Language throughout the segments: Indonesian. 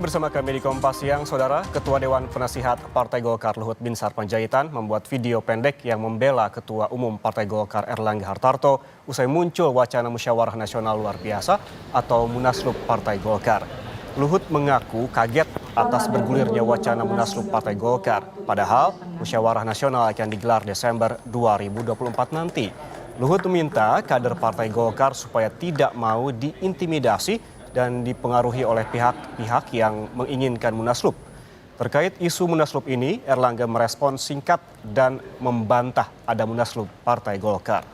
Bersama kami di Kompas Siang, Saudara, Ketua Dewan Penasihat Partai Golkar Luhut Binsar Panjaitan membuat video pendek yang membela Ketua Umum Partai Golkar Erlangga Hartarto usai muncul wacana musyawarah nasional luar biasa atau Munaslup Partai Golkar. Luhut mengaku kaget atas bergulirnya wacana Munaslup Partai Golkar, padahal musyawarah nasional akan digelar Desember 2024 nanti. Luhut meminta kader Partai Golkar supaya tidak mau diintimidasi dan dipengaruhi oleh pihak-pihak yang menginginkan Munaslup. Terkait isu Munaslup ini, Erlangga merespon singkat dan membantah ada Munaslup Partai Golkar.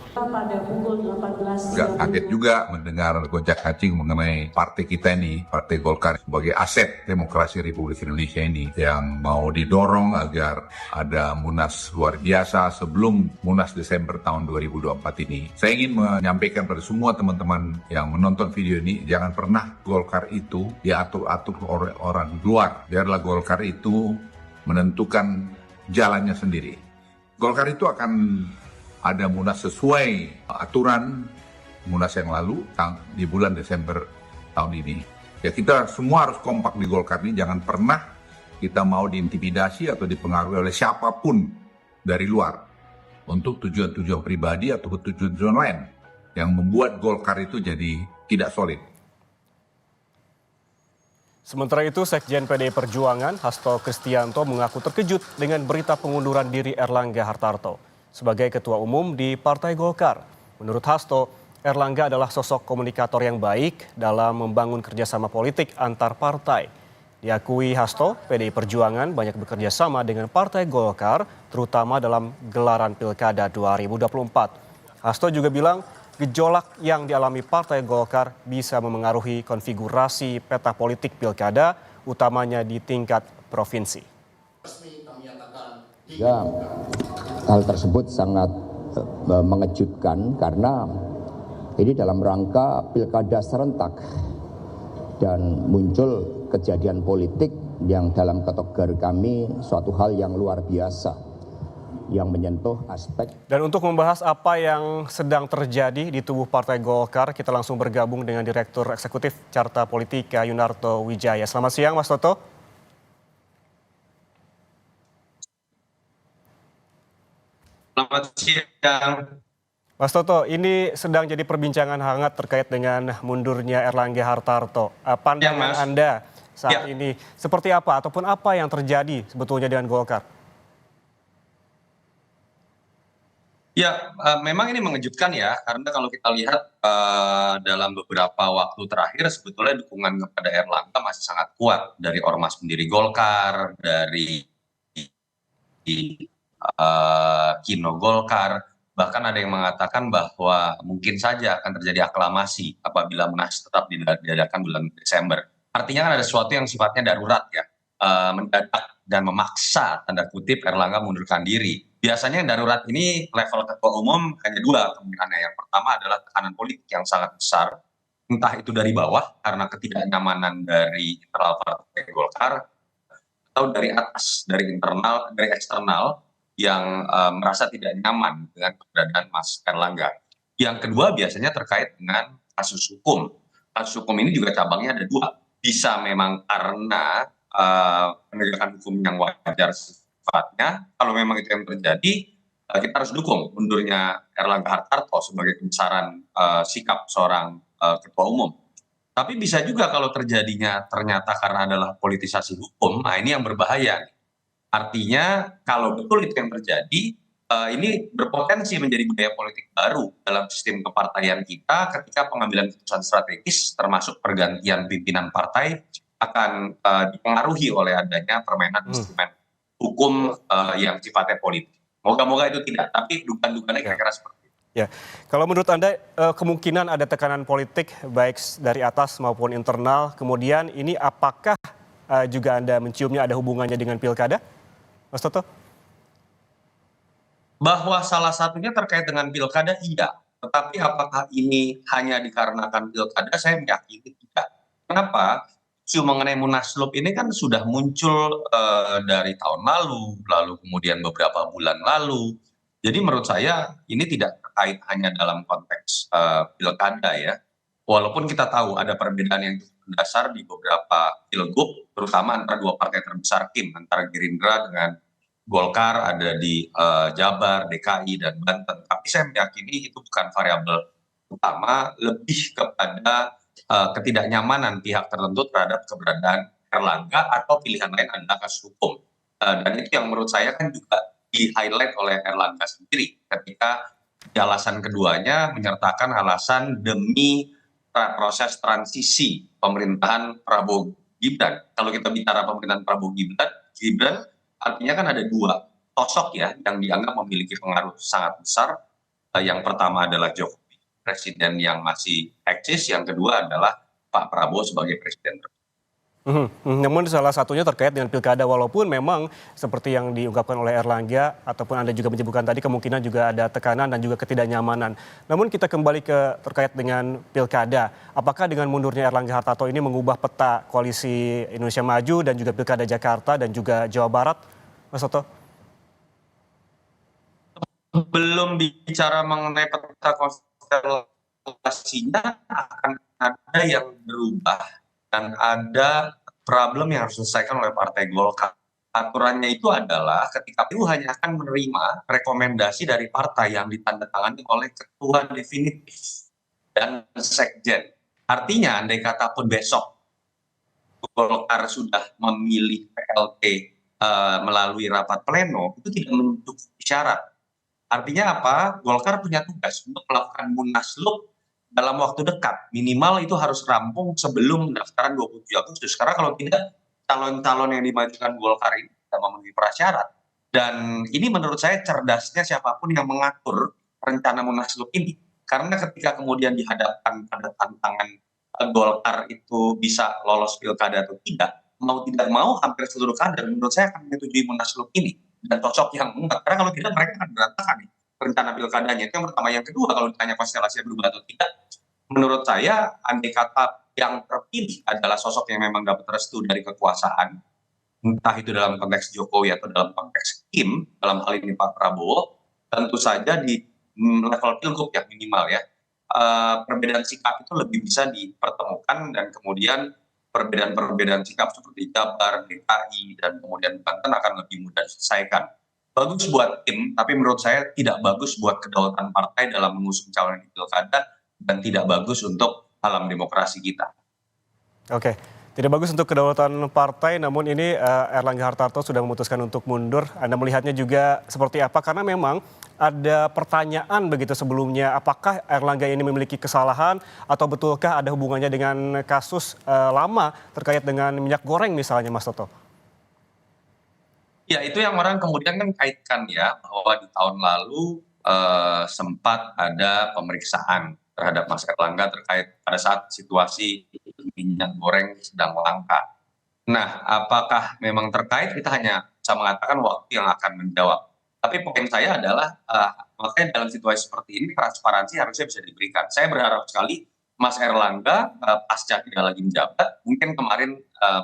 Pada pukul 18. Gak kaget juga mendengar gonjak-kacing mengenai partai kita ini, Partai Golkar sebagai aset demokrasi Republik Indonesia ini yang mau didorong agar ada Munas luar biasa sebelum Munas Desember tahun 2024 ini. Saya ingin menyampaikan pada semua teman-teman yang menonton video ini, jangan pernah Golkar itu diatur-atur oleh orang luar. Biarlah Golkar itu menentukan jalannya sendiri. Golkar itu akan ada Munas sesuai aturan Munas yang lalu di bulan Desember tahun ini. Ya, kita semua harus kompak di Golkar ini, jangan pernah kita mau diintimidasi atau dipengaruhi oleh siapapun dari luar untuk tujuan-tujuan pribadi atau tujuan-tujuan lain yang membuat Golkar itu jadi tidak solid. Sementara itu, Sekjen PDI Perjuangan Hasto Kristianto mengaku terkejut dengan berita pengunduran diri Erlangga Hartarto sebagai Ketua Umum di Partai Golkar. Menurut Hasto, Erlangga adalah sosok komunikator yang baik dalam membangun kerjasama politik antar partai. Diakui Hasto, PDI Perjuangan banyak bekerja sama dengan Partai Golkar, terutama dalam gelaran Pilkada 2024. Hasto juga bilang gejolak yang dialami Partai Golkar bisa memengaruhi konfigurasi peta politik Pilkada, utamanya di tingkat provinsi. Ya, hal tersebut sangat mengejutkan karena ini dalam rangka pilkada serentak dan muncul kejadian politik yang dalam kategori kami suatu hal yang luar biasa yang menyentuh aspek. Dan untuk membahas apa yang sedang terjadi di tubuh Partai Golkar, kita langsung bergabung dengan Direktur Eksekutif Carta Politika Yunarto Wijaya. Selamat siang, Mas Toto. Selamat siang. Mas Toto, ini sedang jadi perbincangan hangat terkait dengan mundurnya Erlangga Hartarto. Pandangan Anda saat ini seperti apa ataupun apa yang terjadi sebetulnya dengan Golkar? Ya, memang ini mengejutkan ya, karena kalau kita lihat dalam beberapa waktu terakhir sebetulnya dukungan kepada Erlangga masih sangat kuat dari ormas pendiri Golkar, dari Kino Golkar, bahkan ada yang mengatakan bahwa mungkin saja akan terjadi aklamasi apabila Munas tetap diadakan bulan Desember. Artinya kan ada sesuatu yang sifatnya darurat ya, mendadak dan memaksa tanda kutip Erlangga mundurkan diri. Biasanya yang darurat ini level ketua umum hanya dua kemungkinannya. Yang pertama adalah tekanan politik yang sangat besar, entah itu dari bawah karena ketidaknyamanan dari internal Partai Golkar, atau dari atas, dari internal, dari eksternal yang merasa tidak nyaman dengan keberadaan Mas Erlangga. Yang kedua biasanya terkait dengan kasus hukum. Kasus hukum ini juga cabangnya ada dua. Bisa memang karena penegakan hukum yang wajar sifatnya. Kalau memang itu yang terjadi, kita harus dukung mundurnya Erlangga Hartarto sebagai kebesaran sikap seorang ketua umum. Tapi bisa juga kalau terjadinya ternyata karena adalah politisasi hukum, nah ini yang berbahaya. Artinya kalau betul itu yang terjadi, ini berpotensi menjadi budaya politik baru dalam sistem kepartaian kita ketika pengambilan keputusan strategis termasuk pergantian pimpinan partai akan dipengaruhi oleh adanya permainan instrumen hukum yang sifatnya politik. Moga-moga itu tidak, tapi dugaan-dugaannya kira-kira seperti itu. Ya, kalau menurut Anda kemungkinan ada tekanan politik baik dari atas maupun internal, kemudian ini apakah juga Anda menciumnya ada hubungannya dengan pilkada, Mas Toto? Bahwa salah satunya terkait dengan pilkada, iya. Tetapi apakah ini hanya dikarenakan pilkada, saya meyakini tidak. Kenapa? Isu mengenai Munaslup ini kan sudah muncul dari tahun lalu kemudian beberapa bulan lalu. Jadi menurut saya ini tidak terkait hanya dalam konteks pilkada ya. Walaupun kita tahu ada perbedaan yang mendasar di beberapa pilgub, terutama antara dua partai terbesar KIM, antara Gerindra dengan Golkar, ada di Jabar, DKI, dan Banten. Tapi saya meyakini itu bukan variabel utama, lebih kepada ketidaknyamanan pihak tertentu terhadap keberadaan Erlangga atau pilihan lain adalah kasus hukum. Dan itu yang menurut saya kan juga di-highlight oleh Erlangga sendiri ketika di alasan keduanya menyertakan alasan demi proses transisi pemerintahan Prabowo Gibran. Kalau kita bicara pemerintahan Prabowo Gibran artinya kan ada dua sosok ya yang dianggap memiliki pengaruh sangat besar. Yang pertama adalah Jokowi, presiden yang masih eksis. Yang kedua adalah Pak Prabowo sebagai presiden. Namun salah satunya terkait dengan pilkada, walaupun memang seperti yang diungkapkan oleh Erlangga ataupun Anda juga menyebutkan tadi, kemungkinan juga ada tekanan dan juga ketidaknyamanan. Namun kita kembali ke terkait dengan pilkada, apakah dengan mundurnya Erlangga Hartarto ini mengubah peta koalisi Indonesia Maju dan juga pilkada Jakarta dan juga Jawa Barat, Mas Soto? Belum bicara mengenai peta konstelasinya, akan ada yang berubah dan ada problem yang harus diselesaikan oleh Partai Golkar. Aturannya itu adalah ketika KPU hanya akan menerima rekomendasi dari partai yang ditandatangani oleh ketua definitif dan sekjen. Artinya andai kata pun besok Golkar sudah memilih PLT melalui rapat pleno, itu tidak mencukupi syarat. Artinya apa? Golkar punya tugas untuk melakukan munaslup dalam waktu dekat. Minimal itu harus rampung sebelum pendaftaran 27 Agustus. Karena kalau tidak, calon-calon yang dimajukan Golkar ini tidak memenuhi prasyarat. Dan ini menurut saya cerdasnya siapapun yang mengatur rencana munaslup ini. Karena ketika kemudian dihadapkan pada tantangan Golkar itu bisa lolos pilkada atau tidak mau hampir seluruh kader menurut saya akan menyetujui munaslup ini. Dan cocok yang enggak, karena kalau tidak mereka akan berantakan nih rencana pilkadanya. Itu yang pertama. Yang kedua, kalau ditanya konstelasinya berubah atau tidak, menurut saya andai kata yang terpilih adalah sosok yang memang dapat restu dari kekuasaan, entah itu dalam konteks Jokowi atau dalam konteks Kim, dalam hal ini Pak Prabowo, tentu saja di level pilgub yang minimal ya, perbedaan sikap itu lebih bisa dipertemukan dan kemudian perbedaan-perbedaan sikap seperti Jabar, DKI, dan kemudian Banten akan lebih mudah diselesaikan. Bagus buat tim, tapi menurut saya tidak bagus buat kedaulatan partai dalam mengusung calon di pilkada dan tidak bagus untuk alam demokrasi kita. Oke, tidak bagus untuk kedaulatan partai, namun ini Erlangga Hartarto sudah memutuskan untuk mundur. Anda melihatnya juga seperti apa? Karena memang ada pertanyaan begitu sebelumnya, apakah Erlangga ini memiliki kesalahan atau betulkah ada hubungannya dengan kasus lama terkait dengan minyak goreng misalnya, Mas Toto? Ya, itu yang orang kemudian kan kaitkan ya, bahwa di tahun lalu sempat ada pemeriksaan terhadap Mas Erlangga terkait pada saat situasi minyak goreng sedang langka. Nah, apakah memang terkait? Kita hanya bisa mengatakan waktu yang akan menjawab. Tapi poin saya adalah makanya dalam situasi seperti ini transparansi harusnya bisa diberikan. Saya berharap sekali Mas Erlangga pasca tidak lagi menjabat, mungkin kemarin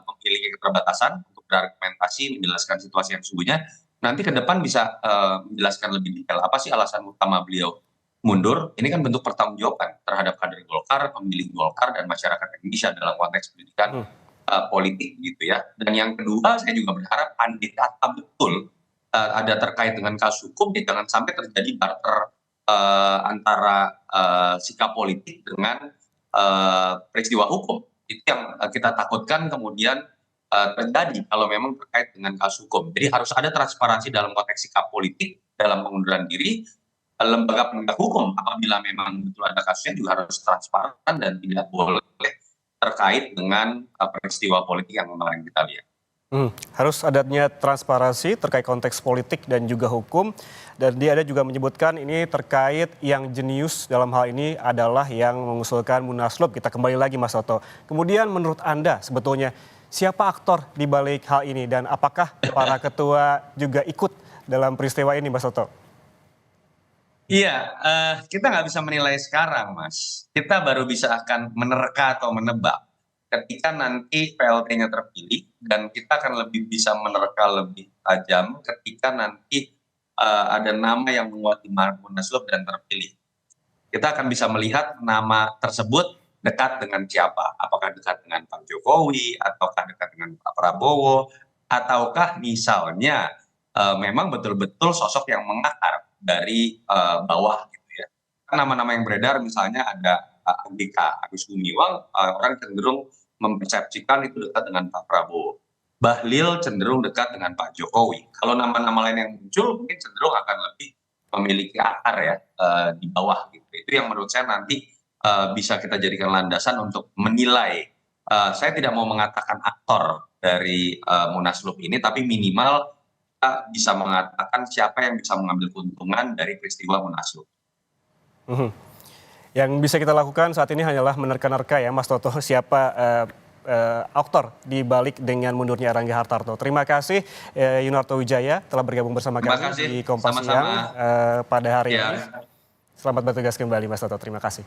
memiliki keterbatasan untuk berargumentasi menjelaskan situasi yang sesungguhnya. Nanti ke depan bisa menjelaskan lebih detail apa sih alasan utama beliau mundur. Ini kan bentuk pertanggungjawaban terhadap kader Golkar, pemilih Golkar, dan masyarakat Indonesia dalam konteks pendidikan politik gitu ya. Dan yang kedua, saya juga berharap andai kata betul ada terkait dengan kasus hukum, ya jangan sampai terjadi barter antara sikap politik dengan peristiwa hukum. Itu yang kita takutkan kemudian terjadi kalau memang terkait dengan kasus hukum. Jadi harus ada transparansi dalam konteks sikap politik dalam pengunduran diri. Lembaga penegak hukum apabila memang betul ada kasusnya juga harus transparan dan tidak boleh terkait dengan peristiwa politik yang kemarin kita lihat. Harus adanya transparansi terkait konteks politik dan juga hukum. Dan dia ada juga menyebutkan ini terkait yang jenius dalam hal ini adalah yang mengusulkan munaslup. Kita kembali lagi Mas Toto. Kemudian menurut Anda sebetulnya siapa aktor di balik hal ini dan apakah para ketua juga ikut dalam peristiwa ini Mas Toto? Iya, kita nggak bisa menilai sekarang Mas. Kita baru bisa akan menerka atau menebak ketika nanti PLT-nya terpilih, dan kita akan lebih bisa menerka lebih tajam ketika nanti ada nama yang menguat di munaslup dan terpilih. Kita akan bisa melihat nama tersebut dekat dengan siapa? Apakah dekat dengan Pak Jokowi, ataukah dekat dengan Pak Prabowo, ataukah misalnya memang betul-betul sosok yang mengakar dari bawah gitu ya. Nama-nama yang beredar misalnya ada Andika Agus Gumiwang, orang cenderung mempersepsikan itu dekat dengan Pak Prabowo. Bahlil cenderung dekat dengan Pak Jokowi. Kalau nama-nama lain yang muncul mungkin cenderung akan lebih memiliki akar ya di bawah gitu. Itu yang menurut saya nanti bisa kita jadikan landasan untuk menilai. Saya tidak mau mengatakan aktor dari Munaslup ini, tapi minimal kita bisa mengatakan siapa yang bisa mengambil keuntungan dari peristiwa Munaslup. Yang bisa kita lakukan saat ini hanyalah menerka-nerka ya Mas Toto siapa aktor di balik dengan mundurnya Erlangga Hartarto. Terima kasih Yunarto Wijaya telah bergabung bersama kami di Kompas Siang pada hari ini. Selamat bertugas kembali Mas Toto, terima kasih.